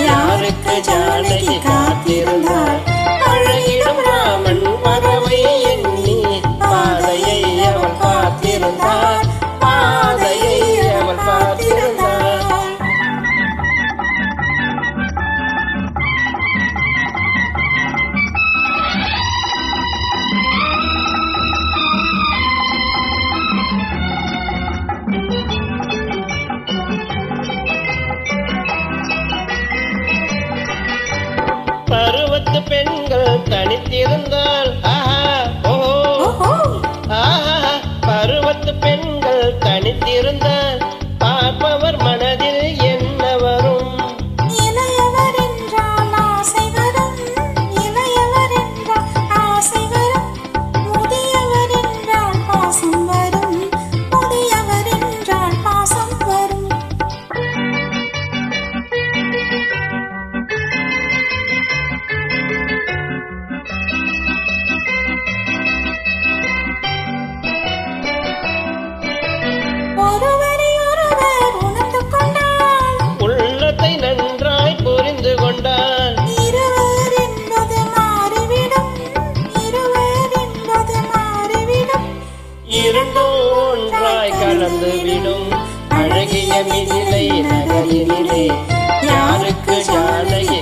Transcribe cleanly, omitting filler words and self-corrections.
யாருக்கு ஜானகி காத்திருந்தாள் அழகிடும் ராமன் வரவை எண்ணி பாதையை அவள் பார்த்திருந்தாள் பாதையை அவள் பார்த்திருந்தாள் பருவத்து பெண்கள் தனித்திருந்தால் பருவத்து பெண்கள் தனித்திருந்தால் பார்ப்பவர் மனதில் என்ன வரும் இளையவர் என்றால் ஆசை வரும் இளையவர் என்றால் ஆசை வரும் முதியவர் என்றால் பாசம் வரும் முதியவர் என்றால் பாசம் வரும் ஒருவரை ஒருவர் உணர்ந்து கொண்டால் உள்ளத்தை நன்றாய் புரிந்து கொண்டால் இருவர் என்பது மாறிவிடும் இருவர் என்பது மாறிவிடும் இரண்டும் ஒன்றாய் கலந்து விடும் அழகிய மிதிலை நகரினிலே யாருக்கு ஜானகி